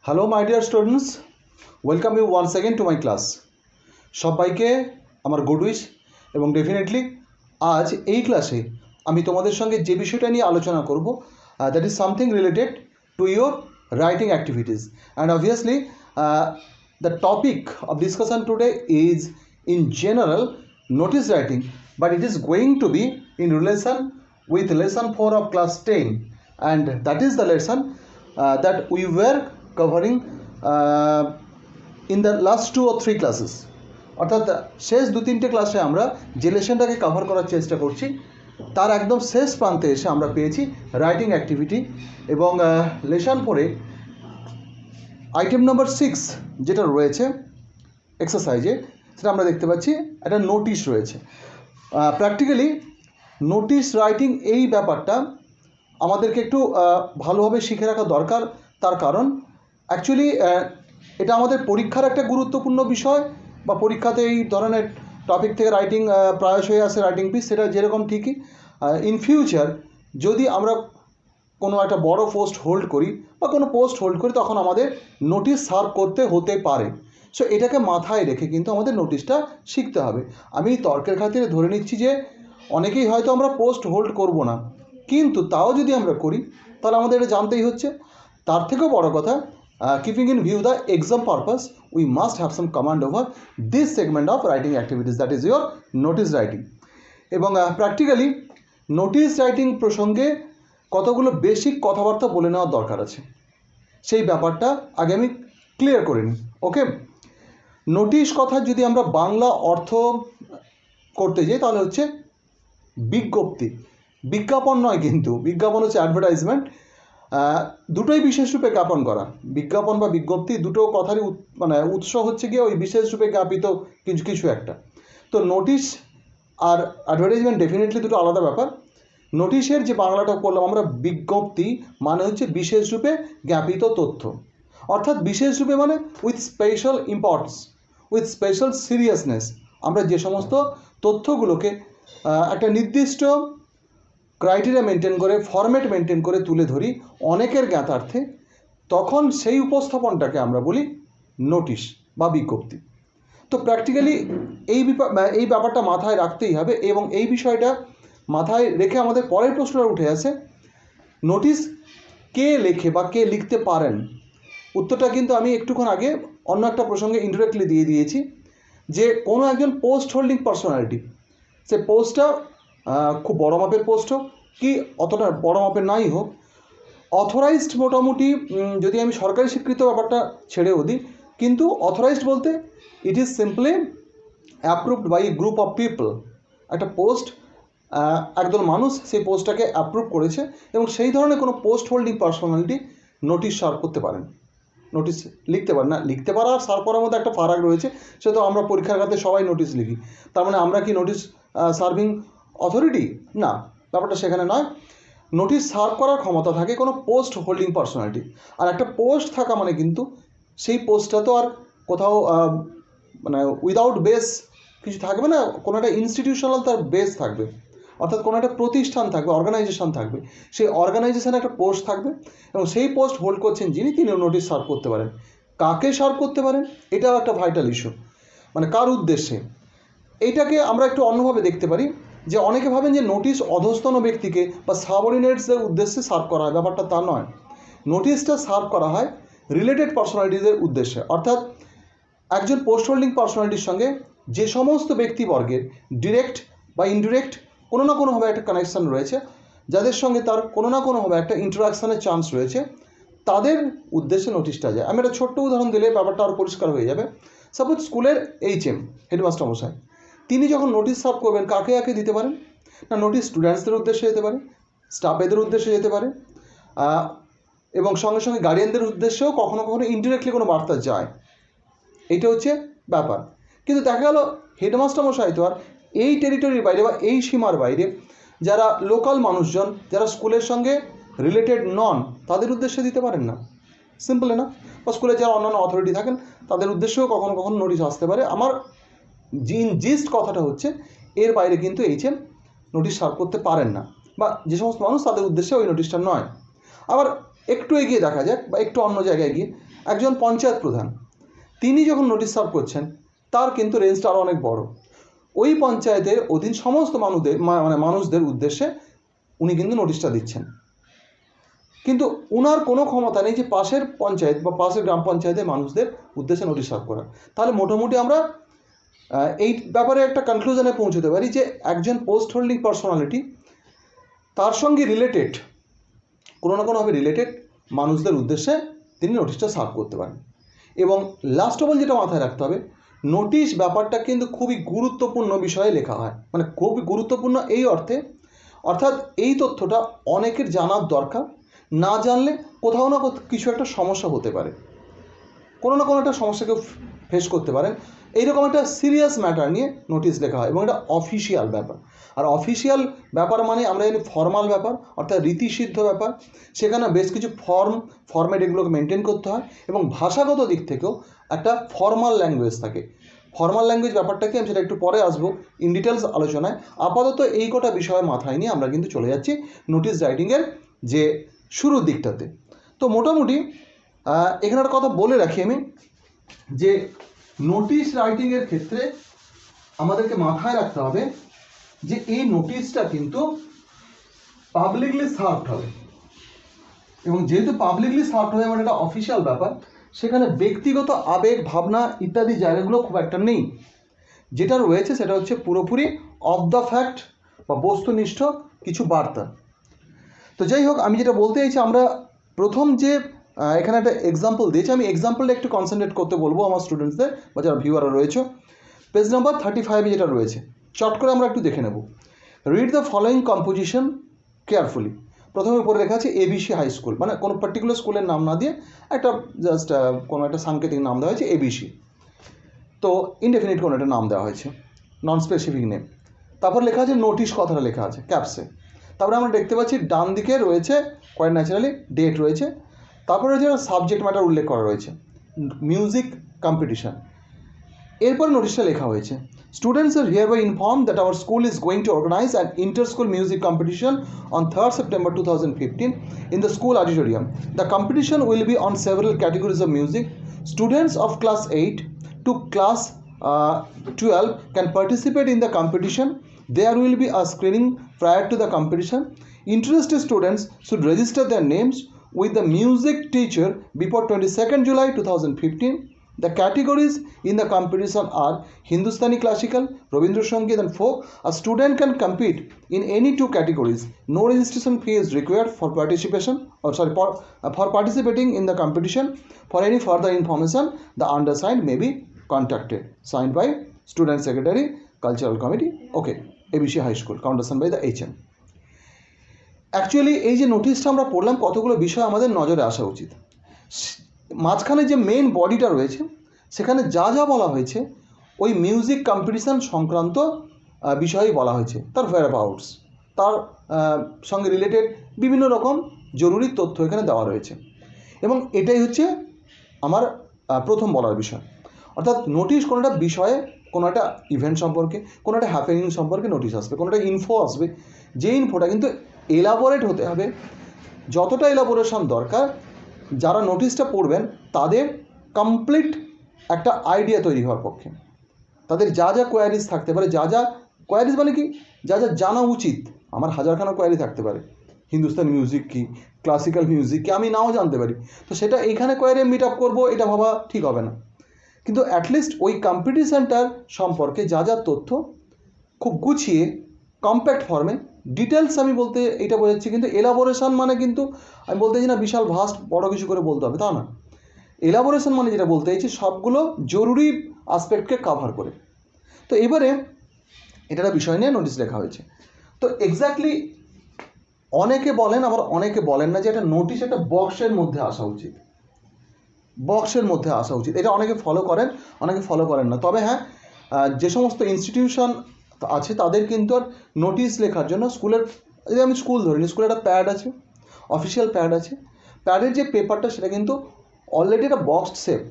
Hello my dear students, welcome you once again to my class. সবাইকে আমার good wish এবং definitely আজ এই ক্লাসে আমি তোমাদের সঙ্গে যে বিষয়টা নিয়ে আলোচনা করব that is something related to your writing activities and obviously the topic of discussion today is in general notice writing, but it is going to be in relation with lesson 4 of class 10, and that is the lesson that we were covering in the last 2 or 3 classes. অর্থাৎ শেষ 2-3টে ক্লাসে আমরা যে লেসনটাকে cover করার চেষ্টা করছি তার একদম শেষ প্রান্তে এসে আমরা পেয়েছি রাইটিং অ্যাক্টিভিটি এবং লেসন 4-এ আইটেম নাম্বার 6 যেটা রয়েছে এক্সারসাইজে সেটা আমরা দেখতে পাচ্ছি একটা নোটিশ রয়েছে। প্র্যাকটিক্যালি নোটিশ রাইটিং এই ব্যাপারটা আমাদেরকে একটু ভালোভাবে শিখে রাখা দরকার, তার কারণ অ্যাকচুয়ালি এটা আমাদের পরীক্ষার একটা গুরুত্বপূর্ণ বিষয়, বা পরীক্ষাতে এই ধরনের টপিক থেকে রাইটিং প্রায়শই আসে রাইটিং পিস, সেটা যেরকম ঠিকই ইন ফিউচার যদি আমরা কোনো একটা বড় পোস্ট হোল্ড করি বা কোনো পোস্ট হোল্ড করি তখন আমাদের নোটিশ সার্ভ করতে হতে পারে। সো এটাকে মাথায় রেখে কিন্তু আমাদের নোটিশটা শিখতে হবে। আমি তর্কের খাতিরে ধরে নিচ্ছি যে অনেকেই হয়তো আমরা পোস্ট হোল্ড করব না, কিন্তু তাও যদি আমরা করি তাহলে আমাদের এটা জানতেই হচ্ছে। তার থেকেও বড় কথা, keeping in view the exam purpose, we must have some command over this segment of writing activities, that is your notice writing. এবং প্র্যাকটিক্যালি নোটিশ রাইটিং প্রসঙ্গে কতগুলো বেসিক কথাবার্তা বলে নেওয়ার দরকার আছে, সেই ব্যাপারটা আগে আমি ক্লিয়ার করে নিই। ওকে, নোটিশ কথা যদি আমরা বাংলা অর্থ করতে যাই তাহলে হচ্ছে বিজ্ঞপ্তি, বিজ্ঞাপন নয়, কিন্তু বিজ্ঞাপন হচ্ছে অ্যাডভার্টাইজমেন্ট, দুটোই বিশেষ রূপে জ্ঞাপন করা। বিজ্ঞাপন বা বিজ্ঞপ্তি দুটো কথারই উৎস হচ্ছে গিয়ে ওই বিশেষ রূপে জ্ঞাপিত কিছু একটা। তো নোটিশ আর অ্যাডভার্টাইজমেন্ট ডেফিনেটলি দুটো আলাদা ব্যাপার। নোটিশের যে বাংলাটা করলাম আমরা বিজ্ঞপ্তি, মানে হচ্ছে বিশেষ রূপে জ্ঞাপিত তথ্য, অর্থাৎ বিশেষ রূপে মানে with special importance, with special seriousness আমরা যে সমস্ত তথ্যগুলোকে একটা নির্দিষ্ট ক্রাইটেরিয়া মেনটেন করে, ফরম্যাট মেনটেন করে তুলে ধরি অনেকের জ্ঞাতার্থে, তখন সেই উপস্থাপনটাকে আমরা বলি নোটিশ বা বিজ্ঞপ্তি। তো প্র্যাকটিক্যালি এই ব্যাপারটা মাথায় রাখতেই হবে, এবং এই বিষয়টা মাথায় রেখে আমাদের পরের প্রশ্নটা উঠে আসে, নোটিশ কে লেখে বা কে লিখতে পারেন? উত্তরটা কিন্তু আমি একটুক্ষণ আগে অন্য একটা প্রসঙ্গে ইনডিরেক্টলি দিয়ে দিয়েছি, যে কোনো একজন পোস্ট হোল্ডিং পার্সোনালিটি, সে পোস্টটা খুব বড় মাপের পোস্ট হোক কি অতটা বড় মাপের নাই হোক, অথরাইজড মোটামুটি, যদি আমি সরকারি স্বীকৃত ব্যাপারটা ছেড়েও দিই, কিন্তু অথরাইজড বলতে it is simply approved by a group of people. একটা পোস্ট একদল মানুষ সেই পোস্টটাকে অ্যাপ্রুভ করেছে, এবং সেই ধরনের কোনো post holding personality notice serve করতে পারেন, নোটিশ লিখতে পারেন। না, লিখতে পারা আর সার্ভ করার মধ্যে একটা ফারাক রয়েছে, সেটা তো আমরা পরীক্ষার খাতে সবাই নোটিশ লিখি, তার মানে আমরা কি নোটিশ সার্ভিং অথরিটি? না, ব্যাপারটা সেখানে নয়। নোটিশ সার্ভ করার ক্ষমতা থাকে কোনো পোস্ট হোল্ডিং পার্সোনালিটি, আর একটা পোস্ট থাকা মানে কিন্তু সেই পোস্টটা তো আর কোথাও উইদাউট বেস কিছু থাকবে না, কোনো একটা ইনস্টিটিউশনাল তার বেস থাকবে, অর্থাৎ কোনো একটা প্রতিষ্ঠান থাকবে, অর্গানাইজেশন থাকবে, সেই অর্গানাইজেশনে একটা পোস্ট থাকবে, এবং সেই পোস্ট হোল্ড করছেন যিনি, তিনি নোটিশ সার্ভ করতে পারেন। কাকে সার্ভ করতে পারেন এটাও একটা ভাইটাল ইস্যু, মানে কার উদ্দেশ্যে। এইটাকে আমরা একটু অন্যভাবে দেখতে পারি, যে অনেকে ভাবেন যে নোটিশ অধস্তন ব্যক্তিকে বা সাবঅর্ডিনেটসদের উদ্দেশ্যে সার্ভ করা হয়, ব্যাপারটা তা নয়। নোটিশটা সার্ভ করা হয় রিলেটেড পার্সোনালিটিদের উদ্দেশ্যে, অর্থাৎ একজন পোস্ট হোল্ডিং পার্সোনালিটির সঙ্গে যে সমস্ত ব্যক্তিবর্গের ডিরেক্ট বা ইনডিরেক্ট কোনো না কোনোভাবে একটা কানেকশান রয়েছে, যাদের সঙ্গে তার কোনো না কোনোভাবে একটা ইন্টারাকশানের চান্স রয়েছে, তাদের উদ্দেশ্যে নোটিশটা যায়। আমি একটা ছোট্ট উদাহরণ দিলে ব্যাপারটা আরও পরিষ্কার হয়ে যাবে। সাপোজ স্কুলের HM, হেডমাস্টার মশাই, তিনি যখন নোটিশ সার্ভ করবেন কাকে কাকে দিতে পারেন? না, নোটিশ স্টুডেন্টসদের উদ্দেশ্যে যেতে পারে, স্টাফেদের উদ্দেশ্যে যেতে পারে, এবং সঙ্গে সঙ্গে গার্ডিয়ানদের উদ্দেশ্যেও কখনো কখনো ইনডিরেক্টলি কোনো বার্তা যায়। এইটা হচ্ছে ব্যাপার। কিন্তু দেখা গেল হেডমাস্টার মশাই তো আর এই টেরিটরির বাইরে বা এই সীমার বাইরে যারা লোকাল মানুষজন, যারা স্কুলের সঙ্গে রিলেটেড নন, তাদের উদ্দেশ্যে দিতে পারেন না, সিম্পল না। বা স্কুলে যারা অন্যান্য অথরিটি থাকেন তাদের উদ্দেশ্যেও কখনো কখনো নোটিশ আসতে পারে। আমার জিস্ট কথাটা হচ্ছে এর বাইরে কিন্তু HM নোটিশ সার্ভ করতে পারেন না, বা যে সমস্ত মানুষ তাদের উদ্দেশ্যে ওই নোটিশটা নয়। আবার একটু এগিয়ে দেখা যাক, বা একটু অন্য জায়গায় গিয়ে একজন পঞ্চায়েত প্রধান তিনি যখন নোটিশ সার্ভ করছেন তার কিন্তু রেঞ্জটা আরও অনেক বড়। ওই পঞ্চায়েতের অধীন সমস্ত মানুষদের উদ্দেশ্যে উনি কিন্তু নোটিশটা দিচ্ছেন, কিন্তু উনার কোনো ক্ষমতা নেই যে পাশের পঞ্চায়েত বা পাশের গ্রাম পঞ্চায়েতের মানুষদের উদ্দেশ্যে নোটিশ সার্ভ করা। তাহলে মোটামুটি আমরা এই ব্যাপারে একটা কনক্লুশনে পৌঁছতে পারি যে একজন পোস্ট হোল্ডিং পার্সোনালিটি তার সঙ্গে রিলেটেড কোনো না কোনোভাবে রিলেটেড মানুষদের উদ্দেশ্যে তিনি নোটিশটা সার্ভ করতে পারেন। এবং লাস্ট অফ অল যেটা মাথায় রাখতে হবে, নোটিশ ব্যাপারটা কিন্তু খুবই গুরুত্বপূর্ণ বিষয়ে লেখা হয়, মানে খুবই গুরুত্বপূর্ণ এই অর্থে, অর্থাৎ এই তথ্যটা অনেকের জানার দরকার। না জানলে কোথাও না কিছু একটা সমস্যা হতে পারে, কোনো না কোনো একটা সমস্যাকে ফেস করতে পারেন। এইরকম একটা সিরিয়াস ম্যাটার নিয়ে নোটিশ লেখা হয় এবং এটা অফিসিয়াল ব্যাপার। আর অফিসিয়াল ব্যাপার মানে আমরা জানি ফর্মাল ব্যাপার, অর্থাৎ রীতিসিদ্ধ ব্যাপার। সেখানে বেশ কিছু ফর্মেট এগুলোকে মেনটেন করতে হয় এবং ভাষাগত দিক থেকেও একটা ফর্মাল ল্যাঙ্গুয়েজ থাকে। ফর্মাল ল্যাঙ্গুয়েজ ব্যাপারটাকে আমি সেটা একটু পরে আসবো ইন ডিটেলস আলোচনায়। আপাতত এই কটা বিষয় মাথায় নিয়ে আমরা কিন্তু চলে যাচ্ছি নোটিশ রাইটিংয়ের যে শুরুর দিকটাতে। তো মোটামুটি এখানে একটা কথা বলে রাখি আমি, যে নোটিশ রাইটিংয়ের ক্ষেত্রে আমাদেরকে মাথায় রাখতে হবে যে এই নোটিশটা কিন্তু পাবলিকলি সার্ভড হবে, এবং যেহেতু পাবলিকলি সার্ভড হবে মানে এটা অফিসিয়াল ব্যাপার, সেখানে ব্যক্তিগত আবেগ ভাবনা ইত্যাদি জায়গাগুলো খুব একটা নেই। যেটা রয়েছে সেটা হচ্ছে পুরোপুরি অফ দ্য ফ্যাক্ট বা বস্তুনিষ্ঠ কিছু বার্তা। তো যাই হোক, আমি যেটা বলতে চাইছি, আমরা প্রথম যে এখানে একটা এক্সাম্পল দিয়েছি, আমি এক্সাম্পলটা একটু কনসেন্ট্রেট করতে বলবো আমার স্টুডেন্টসদের বা যারা ভিউয়াররা রয়েছে। পেজ নাম্বার 35 যেটা রয়েছে চট করে আমরা একটু দেখে নেব। Read the following composition carefully. প্রথমে উপরে লেখা আছে এবিসি হাই স্কুল, মানে কোনো পার্টিকুলার স্কুলের নাম না দিয়ে একটা জাস্ট কোনো একটা সাংকেতিক নাম দেওয়া হয়েছে এবিসি। তো ইনডেফিনিট কোনো একটা নাম দেওয়া হয়েছে, নন স্পেসিফিক নেম। তারপর লেখা আছে নোটিশ, কথাটা লেখা আছে ক্যাপসে। তারপরে আমরা দেখতে পাচ্ছি ডান দিকে রয়েছে কোয়াইট ন্যাচারালি ডেট রয়েছে। তারপরে রয়েছে সাবজেক্ট ম্যাটার উল্লেখ করা রয়েছে, মিউজিক কম্পিটিশন। এরপর নোটিশটা লেখা হয়েছে, students are hereby informed that our school is going to organise an inter school music competition on 3rd September 2015 in the school auditorium. The competition will be on several categories of music. Students of class 8 to class 12 can participate in the competition. There will be a screening prior to the competition. Interested students should register their names with the music teacher before 22nd July 2015. The categories in the competition are Hindustani classical, Rabindra Sangeet and folk. A student can compete in any two categories. No registration fee is required for participating in the competition. For any further information, the undersigned may be contacted. Signed by Student Secretary, Cultural Committee, okay, ABC High School, countersigned by the HM. Actually এই যে নোটিশটা আমরা পড়লাম, কতগুলো বিষয় আমাদের নজরে আসা উচিত। মাঝখানে যে মেইন বডিটা রয়েছে সেখানে যা যা বলা হয়েছে ওই মিউজিক কম্পিটিশান সংক্রান্ত বিষয়ই বলা হয়েছে, তার whereabouts, তার সঙ্গে রিলেটেড বিভিন্ন রকম জরুরি তথ্য এখানে দেওয়া রয়েছে। এবং এটাই হচ্ছে আমার প্রথম বলার বিষয়, অর্থাৎ নোটিশ কোনো একটা বিষয়ে, কোনো একটা ইভেন্ট সম্পর্কে, কোনো একটা হ্যাপেনিং সম্পর্কে নোটিশ আসবে, কোনো একটা ইনফো আসবে, যে ইনফোটা কিন্তু এলাবোরেট হতে হবে। যতটা এলাবোরেশন দরকার, যারা নোটিশটা পড়বেন তাদের কমপ্লিট একটা আইডিয়া তৈরি হওয়ার পক্ষে, তাদের যা যা কোয়ারিজ থাকতে পারে, যা যা কোয়ারিজ মানে কি, যা যা জানা উচিত। আমার হাজারখানা কোয়ারি থাকতে পারে, হিন্দুস্তানি মিউজিক কি, ক্লাসিক্যাল মিউজিক কি, আমি নাও জানতে পারি। তো সেটা এইখানে কোয়ারি মিট আপ করবো, এটা ভাবা ঠিক হবে না। কিন্তু অ্যাটলিস্ট ওই কম্পিটিশানটার সম্পর্কে যা যা তথ্য খুব গুছিয়ে কম্প্যাক্ট ফর্মে ডিটেলস আমি বলতে এটা বোঝাচ্ছি, কিন্তু এলাবোরেশন মানে কিন্তু আমি বলতে চাই না বিশাল ভাস্ট বড় কিছু করে বলতে হবে, তা না। এলাবোরেশন মানে যেটা বলতে চাইছি সবগুলো জরুরি আসপেক্টকে কাভার করে। তো এবারে এটা একটা বিষয় নিয়ে নোটিশ লেখা হয়েছে। তো এক্স্যাক্টলি অনেকে বলেন, আবার অনেকে বলেন না যে একটা নোটিশ একটা বক্সের মধ্যে আসা উচিত, বক্সের মধ্যে আসা উচিত। এটা অনেকে ফলো করেন, অনেকে ফলো করেন না। তবে হ্যাঁ, যে সমস্ত ইনস্টিটিউশন আছে তাদের কিন্তু আর নোটিশ লেখার জন্য স্কুলের, যদি আমি স্কুল ধরিনি, স্কুলে একটা প্যাড আছে, অফিসিয়াল প্যাড আছে। প্যাডের যে পেপারটা সেটা কিন্তু অলরেডি একটা বক্স শেপ,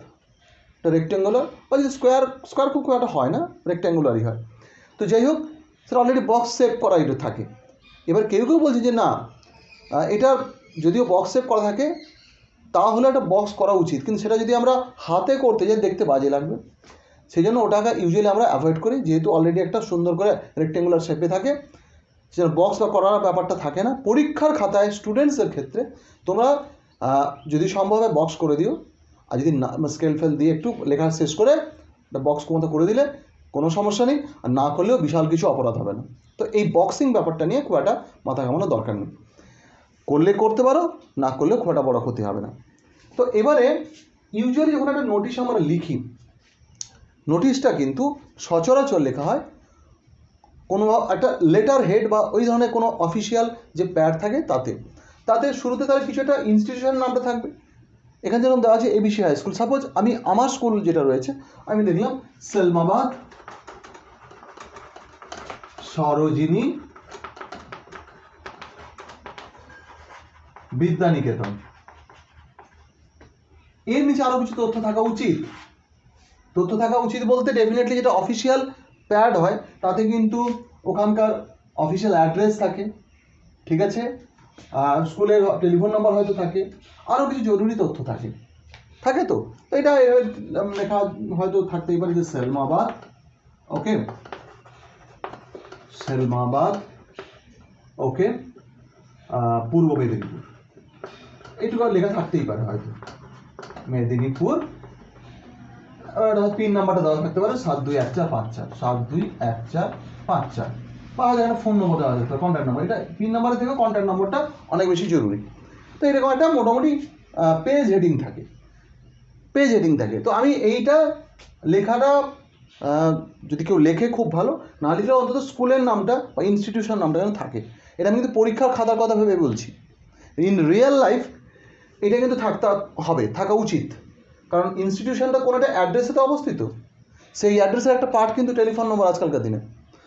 একটা রেক্ট্যাঙ্গুলার বা যদি স্কোয়ার খুব একটা হয় না, রেক্ট্যাঙ্গুলারই হয়। তো যাই হোক, সেটা অলরেডি বক্স শেপ করা এটা থাকে। এবার কেউ কেউ বলছে যে না, এটা যদিও বক্স শেপ করা থাকে তাহলে একটা বক্স করা উচিত, কিন্তু সেটা যদি আমরা হাতে করতে যাই দেখতে বাজে লাগবে, সেই জন্য ওটাকে ইউজুয়ালি আমরা অ্যাভয়েড করি। যেহেতু অলরেডি একটা সুন্দর করে রেক্টেঙ্গুলার শেপে থাকে, সেটা বক্স বা করার ব্যাপারটা থাকে না। পরীক্ষার খাতায় স্টুডেন্টসের ক্ষেত্রে তোমরা যদি সম্ভব হয় বক্স করে দিও, আর যদি না স্কেল ফেল দিয়ে একটু লেখা শেষ করে একটা বক্স মতো করে দিলে কোনো সমস্যা নেই, আর না করলেও বিশাল কিছু অপরাধ হবে না। তো এই বক্সিং ব্যাপারটা নিয়ে খুব একটা মাথা ঘামানোর দরকার নেই, করলে করতে পারো, না করলেও খুব একটা বড় ক্ষতি হবে না। তো এবারে ইউজুয়ালি যখন একটা নোটিশ আমরা লিখি, নোটিশটা কিন্তু সচরাচর লেখা হয় কোনো একটা লেটার হেড বা ওই ধরনের কোনো অফিসিয়াল যে প্যাড থাকে তাতে শুরুতে তাহলে কিছু একটা ইনস্টিটিউশনের নামটা থাকবে। এখানে যেরকম দেওয়া আছে এবিসি হাই স্কুল, সাপোজ আমার স্কুল যেটা রয়েছে আমি দেখলাম সেলমাবাদ সরোজিনী বিদ্যানিকেতন, এর নিচে আরো কিছু তথ্য থাকা উচিত বলতে ডেফিনেটলি যেটা অফিসিয়াল প্যাড হয় তাতে কিন্তু ওখানকার অফিসিয়াল অ্যাড্রেস থাকে, ঠিক আছে, স্কুলের টেলিফোন নাম্বার হয়তো থাকে, আরও কিছু জরুরি তথ্য থাকে তো এটা লেখা হয়তো থাকতেই পারে যে সেলমাবাদ, ওকে, ওকে, পূর্ব মেদিনীপুর, এইটুকু লেখা থাকতেই পারে হয়তো, মেদিনীপুর। পিন নাম্বারটা দেওয়া থাকতে পারে 721454, 721454, বা একটা ফোন নম্বর দেওয়া থাকতে পারে, কন্ট্যাক্ট নাম্বার। এটা পিন নাম্বারের থেকে কন্ট্যাক্ট নম্বরটা অনেক বেশি জরুরি। তো এরকম একটা মোটামুটি পেজ হেডিং থাকে। তো আমি এইটা লেখাটা যদি কেউ লেখে খুব ভালো, না লিখলে অন্তত স্কুলের নামটা বা ইনস্টিটিউশন নামটা যেন থাকে। এটা আমি কিন্তু পরীক্ষার খাতার কথা ভেবে বলছি, ইন রিয়েল লাইফ এটা কিন্তু থাকা উচিত, কারণ ইনস্টিটিউশনটা কোনো একটা অ্যাড্রেসে তো অবস্থিত, সেই অ্যাড্রেসের একটা পার্ট কিন্তু টেলিফোন নম্বর আজকালকার দিনে,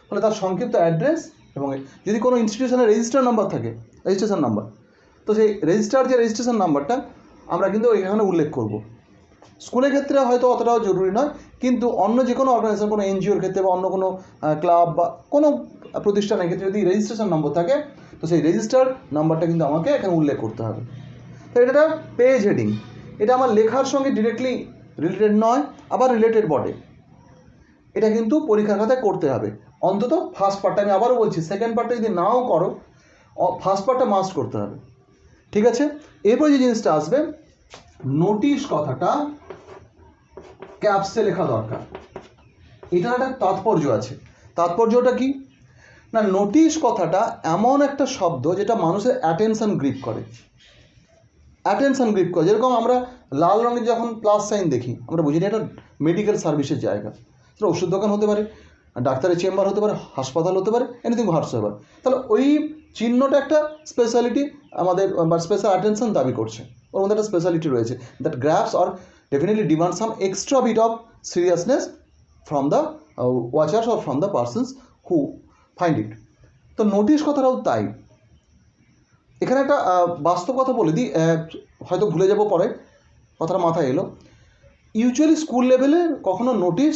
ফলে তার সংক্ষিপ্ত অ্যাড্রেস এবং যদি কোনো ইনস্টিটিউশনের রেজিস্টার নাম্বার থাকে, রেজিস্ট্রেশন নাম্বার, তো সেই রেজিস্ট্রেশন নাম্বারটা আমরা কিন্তু এখানে উল্লেখ করব। স্কুলের ক্ষেত্রে হয়তো অতটাও জরুরি নয়, কিন্তু অন্য যে কোনো অর্গানাইজেশন, কোনো এনজিওর ক্ষেত্রে বা অন্য কোনো ক্লাব বা কোনো প্রতিষ্ঠানের ক্ষেত্রে যদি রেজিস্ট্রেশন নম্বর থাকে, তো সেই রেজিস্টার নাম্বারটা কিন্তু আমাকে এখানে উল্লেখ করতে হবে। তো এটা পেজ হেডিং, এটা আমার লেখার সঙ্গে ডিরেক্টলি রিলেটেড নয়, আবার রিলেটেড বটে। এটা কিন্তু পরীক্ষার খাতায় করতে হবে, অন্তত ফার্স্ট পার্টটা। আমি আবারও বলছি, সেকেন্ড পার্টটা যদি নাও করো, ফার্স্ট পার্টটা মাস্ট করতে হবে, ঠিক আছে। এরপর যে জিনিসটা আসবে, নোটিশ কথাটা ক্যাপসে লেখা দরকার। এটার একটা তাৎপর্য আছে। তাৎপর্যটা কি না, নোটিশ কথাটা এমন একটা শব্দ যেটা মানুষের অ্যাটেনশন গ্রিপ করে। যেরকম আমরা লাল রঙের যখন প্লাস সাইন দেখি, আমরা বুঝি না এটা মেডিকেল সার্ভিসের জায়গা। সেটা ওষুধ দোকান হতে পারে, ডাক্তারের চেম্বার হতে পারে, হাসপাতাল হতে পারে, এনিথিং হোয়াটসএভার। তাহলে ওই চিহ্নটা একটা স্পেশালিটি আমাদের বা স্পেশাল অ্যাটেনশন দাবি করছে, ওর মধ্যে একটা স্পেশালিটি রয়েছে, that grabs or definitely demand some extra bit of seriousness from the watchers or from the persons who find it. তো নোটিশ কথাটাও তাই। এখানে একটা বাস্তব কথা বলে দিই, হয়তো ভুলে যাব পরে, কথাটা মাথায় এলো। ইউজুয়ালি স্কুল লেভেলে কখনো নোটিশ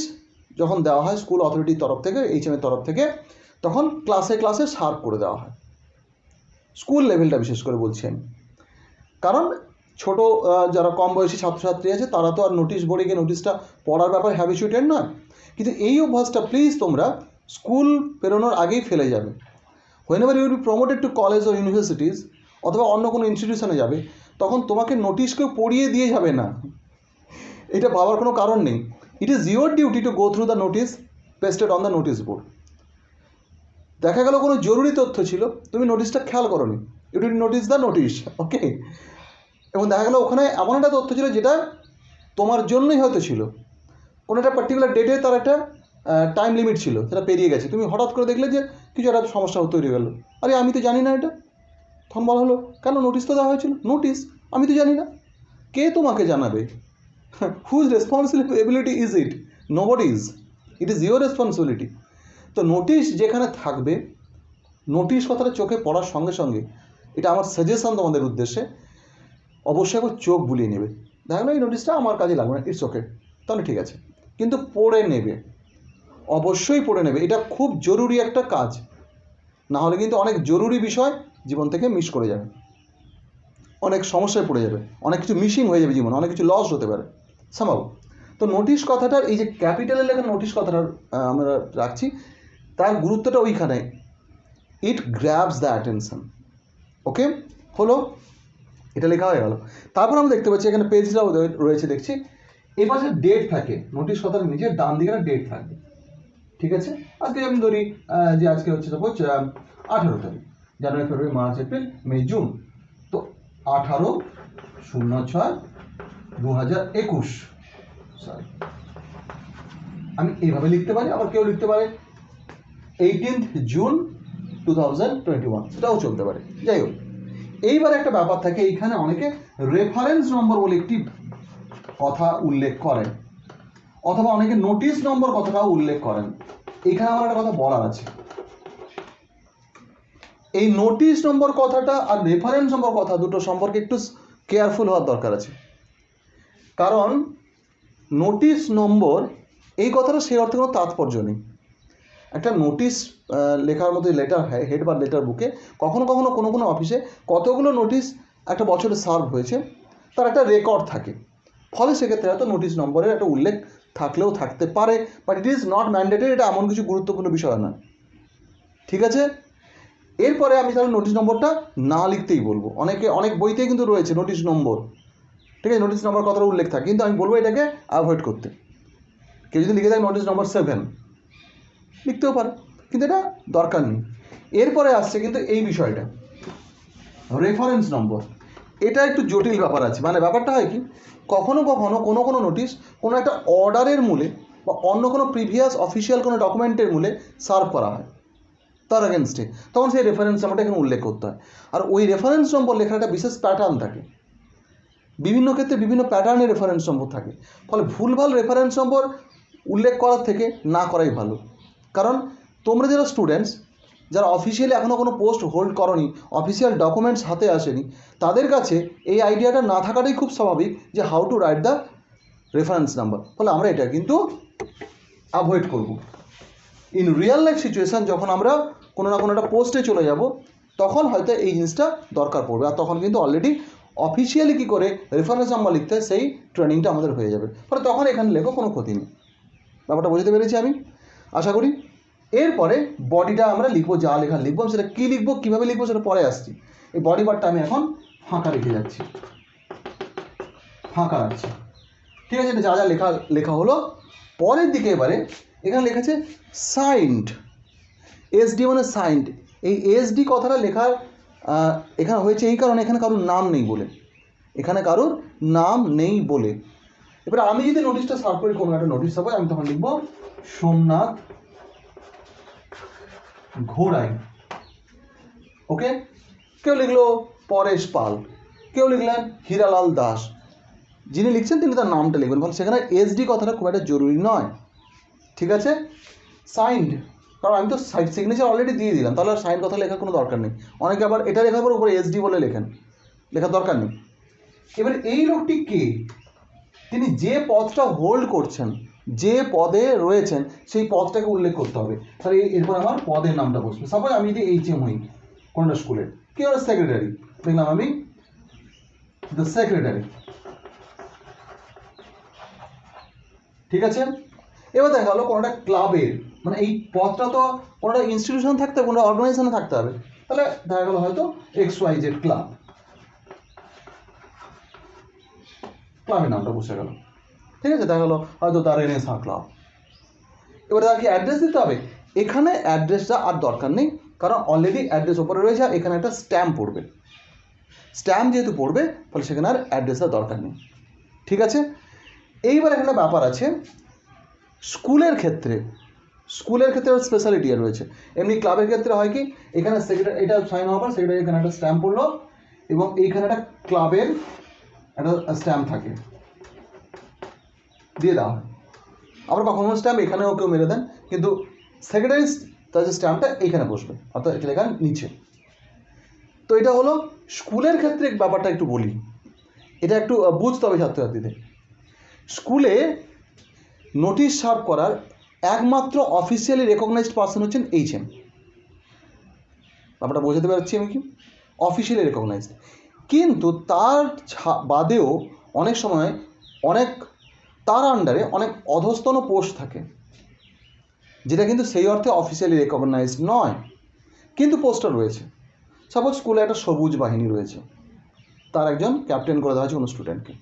যখন দেওয়া হয় স্কুল অথরিটির তরফ থেকে, এইচএমের তরফ থেকে, তখন ক্লাসে সার্ভ করে দেওয়া হয়। স্কুল লেভেলটা বিশেষ করে বলছি আমি, কারণ ছোট যারা কম বয়সী ছাত্রছাত্রী আছে তারা তো আর নোটিশ বোর্ডে গিয়ে নোটিশটা পড়ার ব্যাপারে হ্যাবিচুয়েটেড নয়। কিন্তু এই অভ্যাসটা প্লিজ তোমরা স্কুল পেরোনোর আগেই ফেলে যাবে। whenever you will be promoted to college or universities অথবা অন্য কোনো ইনস্টিটিউশনে যাবে, তখন তোমাকে নোটিশ কেউ পড়িয়ে দিয়ে যাবে না, এটা ভাবার কোনো কারণ নেই। ইট is your duty to go through the notice pasted on the notice board. দেখা গেল কোনো জরুরি তথ্য ছিল, তুমি নোটিশটা খেয়াল করোনি, you did notice the notice, okay, এবং দেখা গেলো ওখানে এমন একটা তথ্য ছিল যেটা তোমার জন্যই হয়তো ছিল, কোনো একটা পার্টিকুলার ডেটে তার একটা টাইম লিমিট ছিল, সেটা পেরিয়ে গেছে, তুমি হঠাৎ করে দেখলে যে কিছু একটা সমস্যা তৈরি গেলো, আরে আমি তো জানি না এটা। তখন বলা হলো কেন, নোটিশ তো দেওয়া হয়েছিল। নোটিশ আমি তো জানি না, কে তোমাকে জানাবে? Whose responsibility is it? Nobody's, it is your responsibility. তো নোটিশ যেখানে থাকবে, নোটিশ কথাটা চোখে পড়ার সঙ্গে সঙ্গে, এটা আমার সাজেশন তোমাদের উদ্দেশ্যে, অবশ্যই একবার চোখ বুলিয়ে নেবে। দেখা গেলো এই নোটিশটা আমার কাজে লাগবে না, ইটস ওকে, তাহলে ঠিক আছে, কিন্তু পড়ে নেবে, অবশ্যই পড়ে নেবে। এটা খুব জরুরি একটা কাজ, না হলে কিন্তু অনেক জরুরি বিষয় জীবন থেকে মিস করে যাবে। অনেক সমস্যায় পড়ে যাবে, অনেক কিছু মিসিং হয়ে যাবে জীবনে, অনেক কিছু লস হতে পারে সামহাউ। তো নোটিশ কথাটার এই যে ক্যাপিটালের লেখা নোটিশ কথাটা আমরা রাখছি, তার গুরুত্বটা ওইখানে, ইট গ্র্যাবস দ্য অ্যাটেনশন। ওকে, হলো, এটা লেখা হয়ে গেল। তারপর আমরা দেখতে পাচ্ছি এখানে পেজটাও রয়েছে দেখছি, এই পাশে ডেট থাকে, নোটিশ কথার নিচে ডান দিকে ডেট থাকবে। ঠিক আছে, আজকে আমি ধরি যে আজকে হচ্ছে সাপোজ 18 তারিখ, জানুয়ারি, ফেব্রুয়ারি, মার্চ, এপ্রিল, মে, জুন। তো 18/06/2021, সরি, আমি এইভাবে লিখতে পারি, আবার কেউ লিখতে পারে 18th জুন 2021, সেটাও চলতে পারে। যাই হোক, এইবার একটা ব্যাপার থাকে, এইখানে অনেকে রেফারেন্স নম্বর বলে একটি কথা উল্লেখ করেন, অথবা অনেকে নোটিশ নম্বর কথাটাও উল্লেখ করেন। এখানে আমার একটা কথা বলার আছে, এই নোটিশ নম্বর কথাটা আর রেফারেন্স নম্বর কথা দুটো সম্পর্কে একটু কেয়ারফুল হওয়ার দরকার আছে। কারণ নোটিশ নম্বর এই কথাটা সেই অর্থে কোনো তাৎপর্য নেই। একটা নোটিশ লেখার মধ্যে লেটার হেড বা লেটার বুকে কখনো কখনো কোনো কোনো অফিসে কতগুলো নোটিশ একটা বছরে সার্ভ হয়েছে তার একটা রেকর্ড থাকে, ফলে সেক্ষেত্রে হয়তো নোটিশ নম্বরের একটা উল্লেখ থাকলেও থাকতে পারে, but it is not mandatory, এটা এমন কিছু গুরুত্বপূর্ণ বিষয় না। ঠিক আছে, এরপরে আমি তাহলে নোটিশ নম্বরটা না লিখতেই বলবো। অনেক বইতেই কিন্তু রয়েছে নোটিশ নম্বর, ঠিক আছে, নোটিশ নম্বর কথাটা উল্লেখ থাকে, কিন্তু আমি বলবো এটাকে অ্যাভয়েড করতে। কেউ যদি লিখে দেয় নোটিশ নম্বর 7 লিখতেও পারে, কিন্তু এটা দরকার নেই। এরপরে আসছে কিন্তু এই বিষয়টা রেফারেন্স নম্বর, এটা একটু জটিল ব্যাপার আছে। মানে ব্যাপারটা হয় কি, কখনো কখনো কোনো কোনো নোটিশ কোনো একটা অর্ডারের মূলে বা অন্য কোনো প্রিভিয়াস অফিসিয়াল কোনো ডকুমেন্টের মূলে সার্ভ করা হয় তার এগেনস্টে, তখন সেই রেফারেন্স নম্বরটা এখানে উল্লেখ করতে হয়। আর ওই রেফারেন্স নম্বর লেখার একটা বিশেষ প্যাটার্ন থাকে, বিভিন্ন ক্ষেত্রে বিভিন্ন প্যাটার্নের রেফারেন্স নম্বর থাকে, ফলে ভুলভাল রেফারেন্স নম্বর উল্লেখ করার থেকে না করাই ভালো। কারণ তোমরা যারা স্টুডেন্টস, যারা অফিসিয়ালি এখনও কোনো পোস্ট হোল্ড করনি, অফিসিয়াল ডকুমেন্টস হাতে আসেনি, তাদের কাছে এই আইডিয়াটা না থাকাটাই খুব স্বাভাবিক যে how to write the reference number. ফলে আমরা এটা কিন্তু অ্যাভয়েড করব। ইন রিয়েল লাইফ সিচুয়েশান যখন আমরা কোনো না কোনো একটা পোস্টে চলে যাব, তখন হয়তো এই জিনিসটা দরকার পড়বে, আর তখন কিন্তু অলরেডি অফিসিয়ালি কী করে রেফারেন্স নাম্বার লিখতে হয় সেই ট্রেনিংটা আমাদের হয়ে যাবে। ফলে তখন এখানে লেখো, কোনো ক্ষতি নেই। ব্যাপারটা বুঝতে পেরেছি আমি, আশা করি। এরপরে বডিটা আমরা লিখবো, যা লেখা লিখবো, সেটা কী লিখবো, কীভাবে লিখবো সেটা পরে আসছি। এই বডি পার্টটা আমি এখন ফাঁকা রেখে যাচ্ছি, ফাঁকা রাখছি। ঠিক আছে, এটা যা যা লেখা হলো। পরের দিকে এবারে এখানে লেখা আছে সাইন্ড, এসডি মানে সাইন্ড। এই এসডি কথাটা লেখার এখানে হয়েছে এই কারণে, এখানে কারোর নাম নেই বলে, এখানে কারোর নাম নেই বলে। এবারে আমি যদি নোটিশটা সার্ভ করি, কোনো একটা নোটিশ সাপোজ, আমি তখন লিখবো সোমনাথ ঘোড়াই। ওকে, কেউ লিখলো পরেশ পাল, কেউ লিখলেন হীরালাল দাস। যিনি লিখছেন তিনি তার নামটা লিখবেন, ফলে সেখানে এসডি কথাটা খুব একটা জরুরি নয়। ঠিক আছে, সাইন্ড, কারণ আমি তো সিগনেচার অলরেডি দিয়ে দিলাম, তাহলে আর সাইন কথা লেখার কোনো দরকার নেই। অনেকে আবার এটা লেখার পর উপরে এসডি বলে লেখেন, লেখার দরকার নেই। এবার এই লোকটি কে, তিনি যে পদটা হোল্ড করছেন, যে পদে রয়েছেন, সেই পদটাকে উল্লেখ করতে হবে। তাহলে এরপর আমার পদের নামটা বসবে। সাপোজ আমি যদি এইচএম হই কোনটা স্কুলের, কে হলো সেক্রেটারি, দেখলাম আমি দ্য সেক্রেটারি। ঠিক আছে, এবার দেখা গেলো কোনোটা ক্লাবের, মানে এই পদটা তো কোনোটা ইনস্টিটিউশন থাকতে হবে, কোনো অর্গানাইজেশনে থাকতে হবে, তাহলে দেখা গেলো হয়তো XYZ ক্লাব, ক্লাবের নামটা বসে গেল। ঠিক আছে, দেখা গেলো হয়তো তার রেনেসাঁ ক্লাব। এবার তাকে অ্যাড্রেস দিতে হবে, এখানে অ্যাড্রেসটা আর দরকার নেই, কারণ অলরেডি অ্যাড্রেস ওপরে রয়েছে, আর এখানে একটা স্ট্যাম্প পড়বে। স্ট্যাম্প যেহেতু পড়বে, ফলে সেখানে আর অ্যাড্রেসটা দরকার নেই। ঠিক আছে, এইবার এখানে ব্যাপার আছে স্কুলের ক্ষেত্রে, স্কুলের ক্ষেত্রে স্পেশালিটি রয়েছে। এমনি ক্লাবের ক্ষেত্রে হয় কি, এখানে সেক্রেটারি, এটা সাইন হওয়ার পর সেক্রেটারি এখানে একটা স্ট্যাম্প পড়লো, এবং এইখানে একটা ক্লাবের একটা স্ট্যাম্প থাকে, দিয়ে দেওয়া হয়। আবার কখনো স্ট্যাম্প এখানেও কেউ মেরে দেন, কিন্তু সেক্রেটারি তার যে স্ট্যাম্পটা এইখানে বসবে, অর্থাৎ এটা লেখা নিচে। তো এটা হলো স্কুলের ক্ষেত্রে ব্যাপারটা একটু বলি, এটা একটু বুঝতে হবে ছাত্রছাত্রীদের। স্কুলে নোটিশ সার্ভ করার একমাত্র অফিসিয়ালি রেকগনাইজড পার্সন হচ্ছেন এইচএম। ব্যাপারটা বোঝাতে পারছি আমি কি, অফিসিয়ালি রেকগনাইজড। কিন্তু তার বাদেও অনেক সময় অনেক তার আন্ডারে অনেক অধস্তন পোস্ট থাকে, যেটা কিন্তু সেই অর্থে অফিসিয়ালি রেকগনাইজড নয়, কিন্তু পোস্টটা রয়েছে। সাপোজ স্কুলে একটা সবুজ বাহিনী রয়েছে, তার একজন ক্যাপ্টেন করে দেওয়া হয়েছে কোনো স্টুডেন্টকে।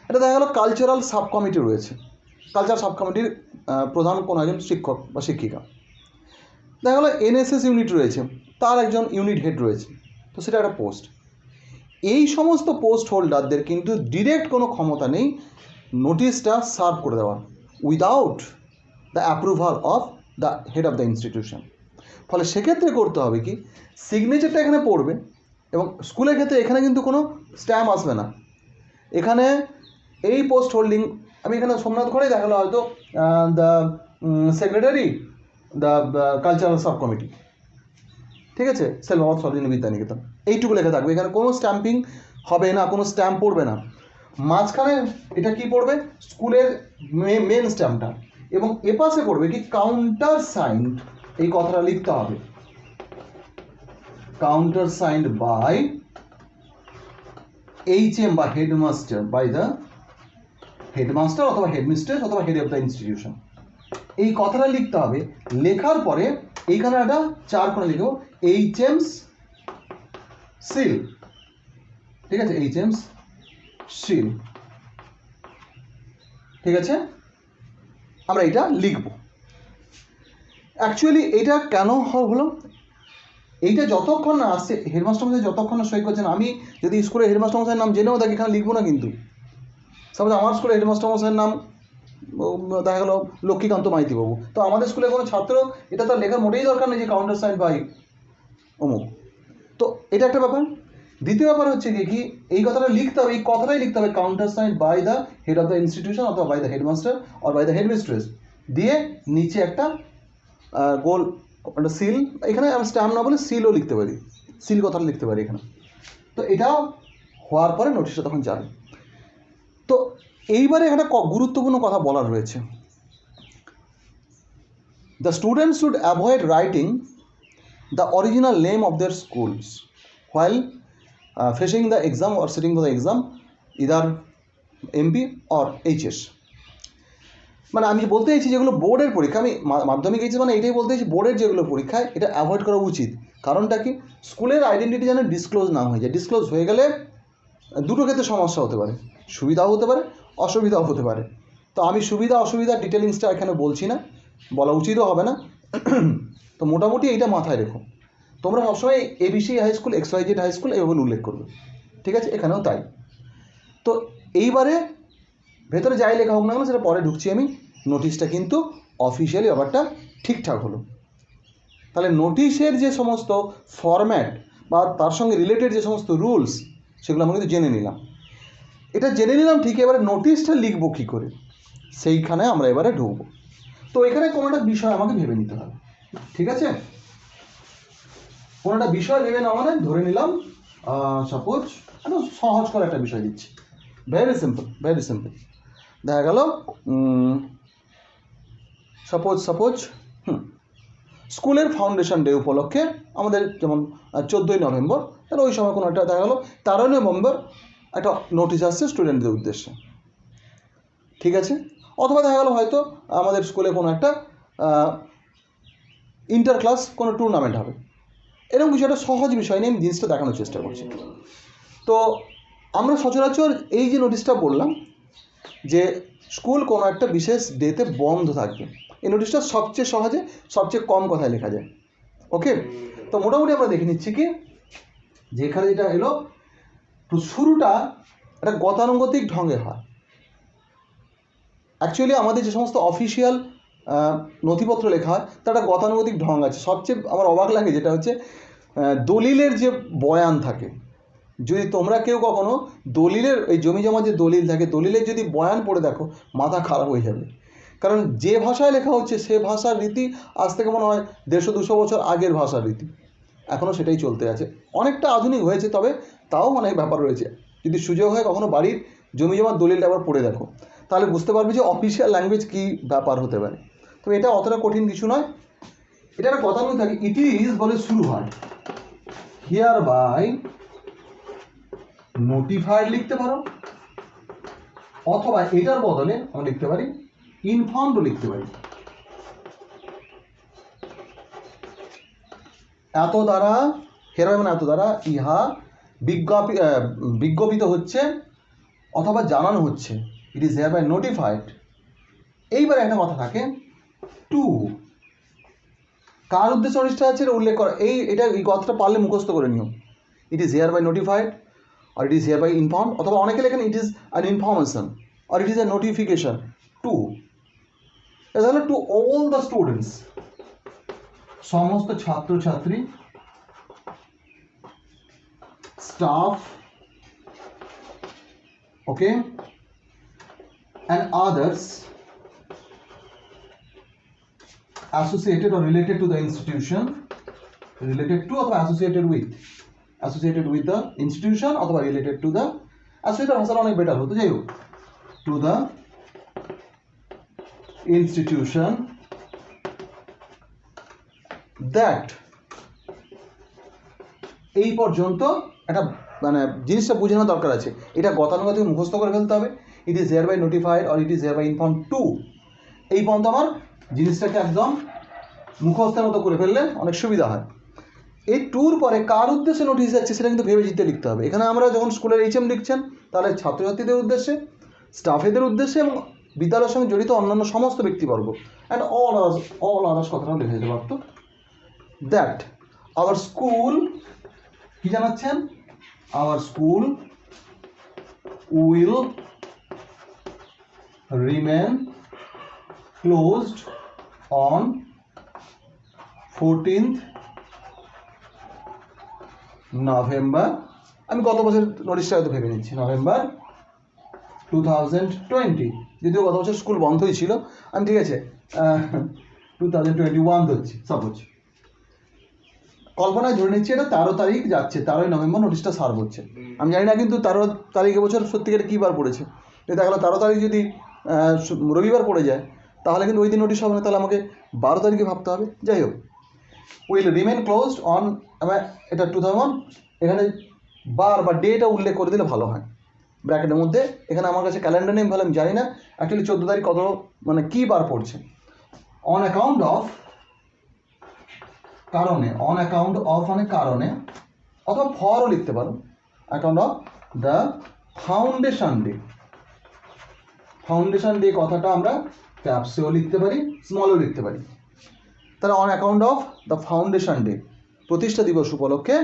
এটা দেখা গেল কালচারাল সাব কমিটি রয়েছে, কালচার সাব কমিটির প্রধান কোনো একজন শিক্ষক বা শিক্ষিকা। দেখা গেলো এনএসএস ইউনিট রয়েছে, তার একজন ইউনিট হেড রয়েছে, তো সেটা একটা পোস্ট। এই সমস্ত পোস্ট হোল্ডারদের কিন্তু ডিরেক্ট কোনো ক্ষমতা নেই নোটিশটা সার্ভ করে দেওয়ার without the approval of the head of the institution. ফলে সেক্ষেত্রে করতে হবে কি, সিগনেচারটা এখানে পড়বে, এবং স্কুলের ক্ষেত্রে এখানে কিন্তু কোনো স্ট্যাম্প আসবে না। এখানে এই পোস্ট হোল্ডিং, আমি এখানে সোমনাথ ঘরেই দেখালো হয়তো the secretary the cultural sub committee, ঠিক আছে, সেলবাবাদ সরোজিনী বিদ্যানিকেতন, এইটুকু লেখা থাকবে। এখানে কোনো স্ট্যাম্পিং হবে না, কোনো স্ট্যাম্প পড়বে না। মাঝখানে এটা কি পড়বে, স্কুলের মেন স্ট্যাম্পটা, এবং এপাশে পড়বে কি কাউন্টার সাইন্ড, এই কথাটা লিখতে হবে, কাউন্টার সাইন্ড বাই HM বা হেডমাস্টার, বাই দ্য হেডমাস্টার অথবা হেডমিস্ট্রেস অথবা হেড অফ দ্য ইনস্টিটিউশন, এই কথাটা লিখতে হবে। লেখার পরে এইখানে একটা 4 কোণে লিখব HM's সিল, ঠিক আছে, HM's সিল, ঠিক আছে, আমরা এটা লিখব। অ্যাকচুয়ালি এটা কেন হলো, এইটা যতক্ষণ না আসছে হেডমাস্টার মশাই, যতক্ষণ না সই করছেন, আমি যদি স্কুলের হেডমাস্টার মশাইয়ের নাম জেনেও থাকি এখানে লিখবো না। কিন্তু সাপোজ আমার স্কুলের হেডমাস্টার মশাইয়ের নাম দেখা গেলো লক্ষ্মীকান্ত মাইতি বাবু, তো আমাদের স্কুলে কোনো ছাত্র এটা তার লেখার মোটেই দরকার নেই যে কাউন্টার সাইন বাই অমুক। তো এটা একটা ব্যাপার। দ্বিতীয় ব্যাপার হচ্ছে কি, এই কথাটা লিখতে হবে, এই কথাটাই লিখতে হবে counter sign by the head of the institution অথবা by the headmaster or by the headmistress, দিয়ে নিচে একটা গোল একটা সিল, এখানে আমি স্ট্যাম্প না বলে সিলও লিখতে পারি, সিল কথাটা লিখতে পারি এখানে। তো এটা হওয়ার পরে নোটিশটা তখন যাবে। তো এইবারে একটা গুরুত্বপূর্ণ কথা বলার রয়েছে, the students should avoid writing the original name of their schools while facing the exam or sitting for the exam either MP or HS। মানে আমি বলতে চাইছি যেগুলো বোর্ডের পরীক্ষা, আমি মাধ্যমিক HS মানে এটাই বলতে চাইছি, বোর্ডের যেগুলো পরীক্ষায় এটা অ্যাভয়েড করা উচিত। কারণটা কি, স্কুলের আইডেন্টিটি যেন ডিসক্লোজ না হয়ে যায়। ডিসক্লোজ হয়ে গেলে দুটো ক্ষেত্রে সমস্যা হতে পারে, সুবিধাও হতে পারে, অসুবিধাও হতে পারে। তো আমি সুবিধা অসুবিধা ডিটেলিংসটা এখানে বলছি না, বলা উচিতও হবে না। তো মোটামুটি এইটা মাথায় রেখো, তোমরা সবসময় ABC high school, XYZ high school এভাবে উল্লেখ করবে, ঠিক আছে, এখানেও তাই। তো এইবারে ভেতরে যাই লেখা হোক না কেন সেটা পরে ঢুকছি আমি। নোটিশটা কিন্তু অফিসিয়ালি ব্যাপারটা ঠিকঠাক হলো। তাহলে নোটিশের যে সমস্ত ফরম্যাট বা তার সঙ্গে রিলেটেড যে সমস্ত রুলস, সেগুলো আমরা কিন্তু জেনে নিলাম। এটা জেনে নিলাম ঠিক, এবারে নোটিশটা লিখবো কী করে, সেইখানে আমরা এবারে ঢুকবো। তো এখানে কোনো একটা বিষয় আমাকে ভেবে নিতে হবে, ঠিক আছে। কোনো একটা বিষয় ভেবে নেওয়া মানে ধরে নিলাম সাপোজ একটা সহজ করে একটা বিষয় দিচ্ছি, ভেরি সিম্পল, ভেরি সিম্পল। দেখা গেল সাপোজ স্কুলের ফাউন্ডেশন ডে উপলক্ষে আমাদের যেমন 14ই নভেম্বর, তাহলে ওই সময় কোনো একটা দেখা গেলো 13ই নভেম্বর একটা নোটিশ আসছে স্টুডেন্টদের উদ্দেশ্যে, ঠিক আছে। অথবা দেখা গেলো হয়তো আমাদের স্কুলে কোনো একটা ইন্টার ক্লাস কোনো টুর্নামেন্ট হবে, এরকম কিছু একটা সহজ বিষয় নিয়ে আমি জিনিসটা দেখানোর চেষ্টা করছি। তো আমরা সচরাচর এই যে নোটিশটা বললাম যে স্কুল কোনো একটা বিশেষ ডেতে বন্ধ থাকবে, এই নোটিশটা সবচেয়ে সহজে সবচেয়ে কম কথায় লেখা যায়, ওকে। তো মোটামুটি আমরা দেখে নিচ্ছি কি, যেখানে যেটা এলো শুরুটা একটা গতানুগতিক ঢঙে হয়। অ্যাকচুয়ালি আমাদের যে সমস্ত অফিসিয়াল নথিপত্র লেখা হয় তার একটা গতানুগতিক ঢং আছে। সবচেয়ে আমার অবাক লাগে যেটা হচ্ছে দলিলের যে বয়ান থাকে, যদি তোমরা কেউ কখনো দলিলের এই জমি জমা যে দলিল থাকে, দলিলের যদি বয়ান পড়ে দেখো মাথা খারাপ হয়ে যাবে। কারণ যে ভাষায় লেখা হচ্ছে সে ভাষার রীতি আজ থেকে মনে হয় 150-200 বছর আগের ভাষার রীতি, এখনও সেটাই চলতে আছে। অনেকটা আধুনিক হয়েছে, তবে তাও অনেক ব্যাপার রয়েছে। যদি সুযোগ হয় কখনো বাড়ির জমি জমার দলিলটা আবার পড়ে দেখো, তাহলে বুঝতে পারবে যে অফিসিয়াল ল্যাঙ্গুয়েজ কী ব্যাপার হতে পারে। তো এটা অতটা কঠিন কিছু নয়, এটা একটা কথা নয় থাকে। ইট ইজ বলে শুরু হয়, হিয়ার বাই নোটিফাইড লিখতে পারো, অথবা এটার বদলে আমরা লিখতে পারি ইনফর্মড লিখতে পারি। এত দ্বারা হেরা মানে এত দ্বারা ইহা বিজ্ঞাপিত হচ্ছে অথবা জানানো হচ্ছে, it is hereby notified. এইবার একটা কথা থাকে টু, কার উদ্দেশ্যে নোটিশটা আছে এটা উল্লেখ করা, এই কথাটা পারলে মুখস্থ করে নিও। It is hereby notified or it is hereby informed, অথবা অনেকে লেখেন it is an information or it is a notification to, এটা হলো to all the students, সমস্ত ছাত্রছাত্রী, staff, okay, and others associated or related to the institution, related to অথবা associated with the institution অথবা related to the, associated ভাষাটা অনেক better হতো, যাই হোক, to the institution that, এই পর্যন্ত একটা মানে জিনিসটা বোঝানো দরকার আছে, এটা গতানুগতিক মুখস্থ করে ফেলতে হবে। It is hereby notified or it is hereby inform to, এই পর্যন্ত আমার জিনিসটাকে একদম মুখস্থের মতো করে ফেললে অনেক সুবিধা হয়। এই ট্যুর পরে কার উদ্দেশ্যে নোটিশ যাচ্ছে সেটা কিন্তু ভেবে চিন্তে লিখতে হবে। এখানে আমরা যখন স্কুলের এইচএম লিখছেন তাহলে ছাত্রছাত্রীদের উদ্দেশ্যে, স্টাফেদের উদ্দেশ্যে এবং বিদ্যালয়ের সঙ্গে জড়িত অন্যান্য সমস্ত ব্যক্তিবর্গ, অ্যান্ড অল আদার্স কথাটাও লিখে দিতে পারতো। দ্যাট আওয়ার স্কুল, কি জানাচ্ছেন, our school will remain closed on 14th November, আমি গত বছর নোটিশটা হয়তো ভেবে নিচ্ছি, নভেম্বর 2020, যদিও গত বছর স্কুল বন্ধই ছিল, আমি ঠিক আছে 2021 ধরছি সাপোজ, কল্পনায় ধরে নিচ্ছি এটা 13 তারিখ যাচ্ছে, 13ই নভেম্বর নোটিশটা সার্ভ হচ্ছে। আমি জানি না কিন্তু 13 তারিখ এবছর সত্যিকারে কী বার পড়েছে, দেখা গেলো 13 তারিখ যদি রবিবার পড়ে যায় তাহলে কিন্তু ওই দিন নোটিশ হবে না, তাহলে আমাকে 12 তারিখে ভাবতে হবে। যাই হোক, উইল রিমেন ক্লোজড অন, এটা 2000, এখানে বার বা ডেটা উল্লেখ করে দিলে ভালো হয় ব্র্যাকেটের মধ্যে। এখানে আমার কাছে ক্যালেন্ডার নেম ভালো আমি জানি না অ্যাকচুয়ালি 14 তারিখ কত মানে কী বার পড়ছে। অন অ্যাকাউন্ট অফ, কারণে, অন অ্যাকাউন্ট অফ মানে কারণে, অথবা ফরও লিখতে পারো, account of the foundation day. Foundation day কথাটা আমরা ক্যাপসেও লিখতে পারি, স্মলও লিখতে পারি। তাহলে on account of the foundation day, প্রতিষ্ঠা দিবস উপলক্ষে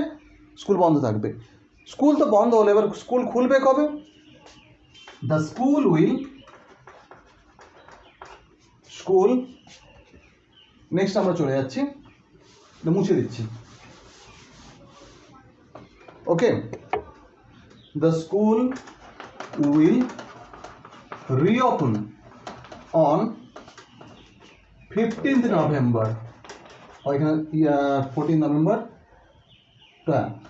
স্কুল বন্ধ থাকবে। স্কুল তো বন্ধ হলে এবার স্কুল খুলবে কবে? The school will, school, next আমরা চলে যাচ্ছি, মুছে দিচ্ছি, okay. The school will reopen on 15th November, ওইখানে 14 নভেম্বর,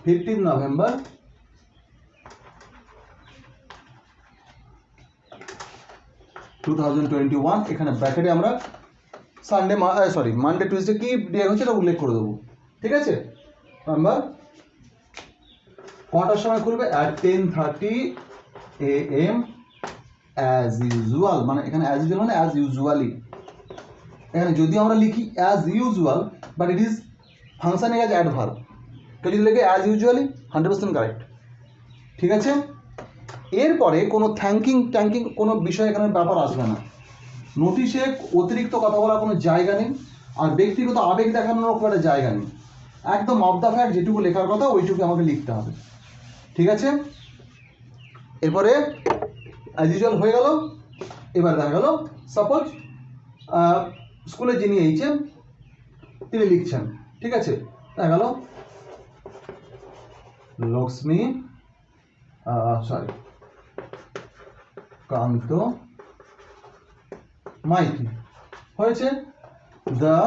15 নভেম্বর 2021, এখানে ব্র্যাকেটে আমরা মানডে টুইসডে কি ডে হচ্ছে এটা উল্লেখ করে দেবো, ঠিক আছে। নভেম্বর, কটার সময় খুলবে? at 10:30 AM অ্যাজ ইউজুয়াল, মানে এখানে অ্যাজ ইউজুয়াল মানে অ্যাজ ইউজুয়ালি, এখানে যদি আমরা লিখি as usual but it is functioning as adverb, কেউ যদি লিখে অ্যাজ ইউজুয়ালি 100% কারেক্ট, ঠিক আছে। এরপরে কোনো থ্যাঙ্কিং কোনো বিষয় এখানে ব্যাপার আসবে না, নোটিশে অতিরিক্ত কথা বলার কোনো জায়গা নেই, আর ব্যক্তিগত আবেগ দেখানোর কোনো একটা জায়গা নেই, একদম অফ দ্য ফ্যাক্ট যেটুকু লেখার কথা ওইটুকু আমাকে লিখতে হবে, ঠিক আছে। এরপরে অ্যাজ ইউজুয়াল হয়ে গেল। এবার দেখা গেল সাপোজ স্কুলে যিনি এইচএম তিনি লিখছেন, ঠিক আছে, দেখা গেল লক্ষ্মী কান্ত মাইতি হয়েছে, দ্য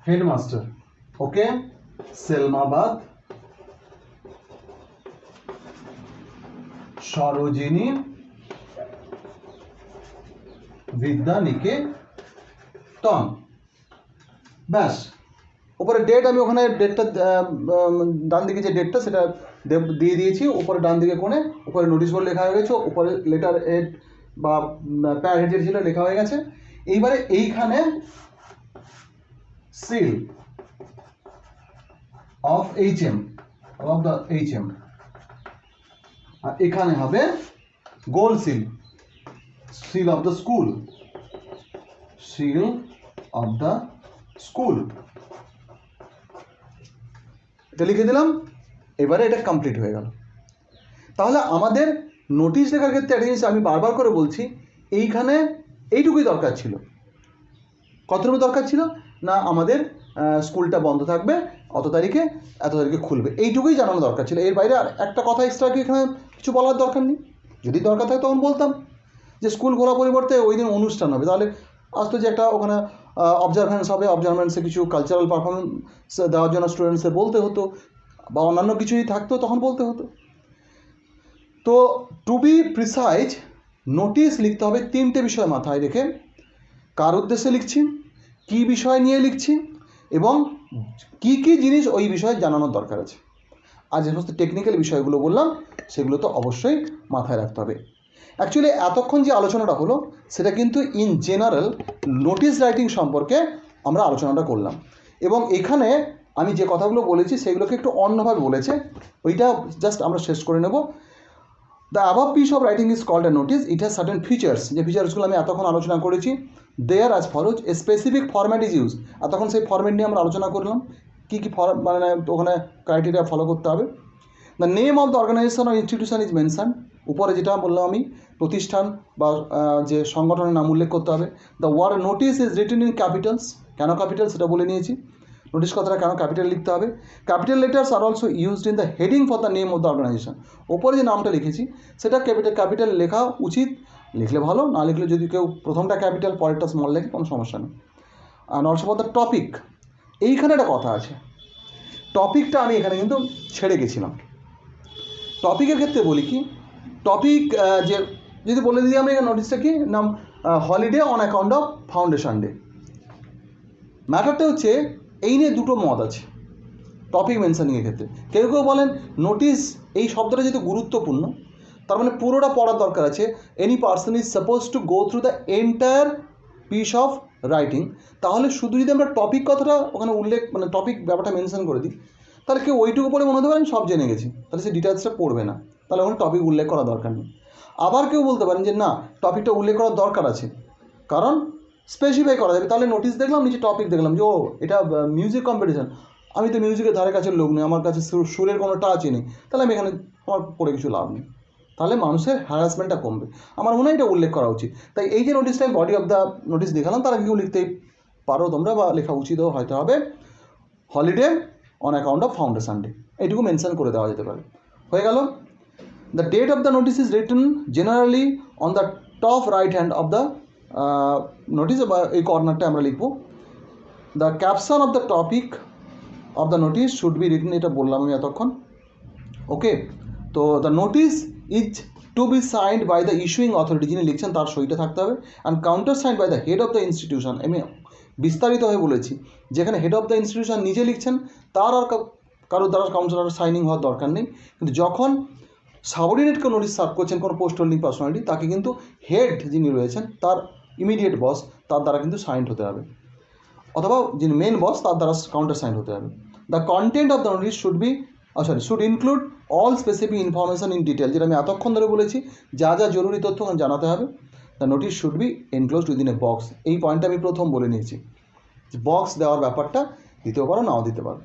হেডমাস্টার, ওকে, সেলমাবাদ সরোজিনী বিদ্যানিকেতন, ব্যাস উপরে ডেট আমি ওখানে ডেটটা ডান দিকে যে ডেটটা সেটা দিয়ে দিয়েছি, উপরে ডান দিকে কোণে উপরে নোটিশ বোর্ড লেখা হয়ে গেছে, উপরে লেটার হেড বা প্যার হেড ছিল লেখা হয়ে গেছে। এইবারে এইখানে seal of HM of the HM, আর এখানে হবে গোল seal, seal of the school, seal of the school, এটা লিখে দিলাম। এবারে এটা কমপ্লিট হয়ে গেল। তাহলে আমাদের নোটিশ লেখার ক্ষেত্রে একটা জিনিস আমি বারবার করে বলছি, এইখানে এইটুকুই দরকার ছিল। কতটুকু দরকার ছিল না, আমাদের স্কুলটা বন্ধ থাকবে এত তারিখে খুলবে, এইটুকুই জানানো দরকার ছিল। এর বাইরে আর একটা কথা এক্সট্রা কি এখানে কিছু বলার দরকার নেই। যদি দরকার থাকে তখন বলতাম যে স্কুল খোলা পরিবর্তে ওই দিন অনুষ্ঠান হবে, তাহলে আসতো যে একটা ওখানে অবজারভেন্স হবে, অবজারভেন্সে কিছু কালচারাল পারফরমেন্স দেওয়ার জন্য স্টুডেন্টসদের বলতে হতো, বা অন্যান্য কিছুই থাকতো তখন বলতে হতো। তো টু বি প্রিসাইজ, নোটিশ লিখতে হবে তিনটে বিষয় মাথায় রেখে, কার উদ্দেশ্যে লিখছি, কী বিষয় নিয়ে লিখছি, এবং কি কি জিনিস ওই বিষয়ে জানানোর দরকার আছে। আর যে সমস্ত টেকনিক্যাল বিষয়গুলো বললাম সেগুলো তো অবশ্যই মাথায় রাখতে হবে। অ্যাকচুয়ালি এতক্ষণ যে আলোচনাটা হলো সেটা কিন্তু ইন জেনারেল নোটিশ রাইটিং সম্পর্কে আমরা আলোচনাটা করলাম, এবং এখানে আমি যে কথাগুলো বলেছি সেগুলোকে একটু অন্যভাবে বলেছে, ওইটা জাস্ট আমরা শেষ করে নেব। The above piece of writing is called a notice, it has certain features, যে ফিচার্সগুলো আমি এতক্ষণ আলোচনা করেছি। They're as follows, a specific format is use, এতক্ষণ সেই ফরম্যাট নিয়ে আমরা আলোচনা করলাম, কী কী মানে ওখানে ক্রাইটেরিয়া ফলো করতে হবে। The name of the organisation or institution is mention, উপরে যেটা বললাম আমি, প্রতিষ্ঠান বা যে সংগঠনের নাম উল্লেখ করতে হবে। The word notice is written in capitals, কেন ক্যাপিটাল সেটা বলে নিয়েছি, নোটিশ কথাটা কেন ক্যাপিটাল লিখতে হবে। ক্যাপিটাল লেটার্স আর also used in the heading for the name of the organisation, ওপরে যে নামটা লিখেছি সেটা ক্যাপিটাল লেখা উচিত, লিখলে ভালো, না লিখলে যদি কেউ প্রথমটা ক্যাপিটাল পরেরটা স্মল লেখে কোনো সমস্যা নেই। Are also for the topic, এইখানে একটা কথা আছে, টপিকটা আমি এখানে কিন্তু ছেড়ে গেছিলাম। টপিকের ক্ষেত্রে বলি কি, টপিক যে যদি বলে দিই আমি নোটিশটা কি নাম, holiday on account of foundation day. ম্যাটারটা হচ্ছে এই নিয়ে দুটো মত আছে টপিক মেনশনিংয়ের ক্ষেত্রে। কেউ কেউ বলেন নোটিশ এই শব্দটা যেহেতু গুরুত্বপূর্ণ, তার মানে পুরোটা পড়ার দরকার আছে। Any person is suppose to go through the entire piece of writing, তাহলে শুধু যদি আমরা টপিক কথাটা ওখানে উল্লেখ মানে টপিক ব্যাপারটা মেনশন করে দিই, তাহলে কেউ ওইটুকু পড়ে মনে হতে পারেন সব জেনে গেছি, তাহলে সে ডিটেলসটা পড়বে না, তাহলে ওখানে টপিক উল্লেখ করা দরকার নেই। আবার কেউ বলতে পারেন যে না, টপিকটা উল্লেখ করার দরকার আছে, কারণ স্পেসিফাই করা যাবে। তাহলে নোটিশ দেখলাম, নিচে টপিক দেখলাম যে ও এটা মিউজিক কম্পিটিশান, আমি তো মিউজিকের ধারে কাছে লোক নেই, আমার কাছে সুরের কোনো টাচই নেই, তাহলে আমি এখানে আমার পড়ে কিছু লাভ নেই, তাহলে মানুষের হ্যারাসমেন্টটা কমবে। আমার মনে হয় এটা উল্লেখ করা উচিত। তাই এই যে নোটিশটা আমি বডি অফ দ্য নোটিশ দেখালাম, তারা কেউ লিখতেই পারো তোমরা, বা লেখা উচিতও হয়তো হবে, holiday on account of foundation day, এইটুকু মেনশন করে দেওয়া যেতে পারে। হয়ে গেল। The date of the notice is written generally on the top right hand of the notice, বা এই কর্নারটা আমরা লিখব। The caption of the topic of the notice should be written, এটা বললাম আমি এতক্ষণ। ওকে, তো the notice is to be signed by the issuing authority, যিনি লিখছেন তার সইটা থাকতে হবে, and counter signed by the head of the institution. আমি বিস্তারিত হয়ে বলেছি, যেখানে হেড অফ দ্য ইনস্টিটিউশন নিজে লিখছেন, তার আর কারোর দ্বারা কাউন্সিলর সাইনিং হওয়ার দরকার নেই। কিন্তু যখন সাবঅর্ডিনেটকে নোটিশ সার্ভ করছেন কোনো পোস্ট হোল্ডিং পার্সোনালিটি, তাকে কিন্তু হেড যিনি রয়েছেন তার ইমিডিয়েট বস, তার দ্বারা কিন্তু সাইন্ড হতে হবে, অথবা যিনি মেন বস তার দ্বারা কাউন্টার সাইন্ড হতে হবে। The content of the notice should include all specific information in detail, যেটা আমি এতক্ষণ ধরে বলেছি, যা যা জরুরি তথ্য জানাতে হবে। The notice should B enclosed within a box, এই পয়েন্টটা আমি প্রথম বলে নিয়েছি, বক্স দেওয়ার ব্যাপারটা দিতেও পারো নাও দিতে পারো।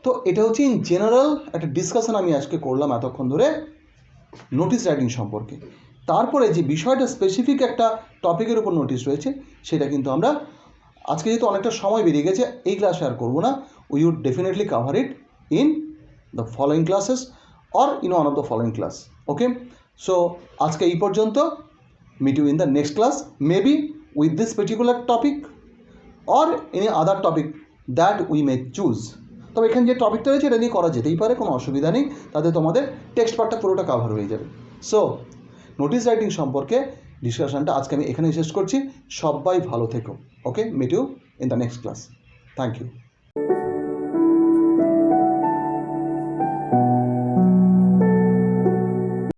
তো এটা হচ্ছে ইন জেনারেল একটা ডিসকাশন আমি আজকে করলাম এতক্ষণ ধরে নোটিশ রাইটিং সম্পর্কে। তারপরে যে বিষয়টা স্পেসিফিক একটা টপিকের উপর নোটিশ রয়েছে, সেটা কিন্তু আমরা আজকে যেহেতু অনেকটা সময় বেরিয়ে গেছে, এই ক্লাসে আর করবো না। We would definitely cover it in the following classes or in one of the following class. Okay, so আজকে এই পর্যন্ত। Meet you in the next class, maybe with this particular topic or any other topic that we may choose. তবে এখানে যে টপিকটা রয়েছে এটা নিয়ে করা যেতেই পারে, কোনো অসুবিধা নেই, তাতে তোমাদের টেক্সট পার্টটা পুরোটা কাভার হয়ে যাবে। সো নোটিশ রাইটিং সম্পর্কে ডিসকাশনটা আজকে আমি এখানেই শেষ করছি। সবাই ভালো থেকো। Okay, meet you in the next class. Thank you.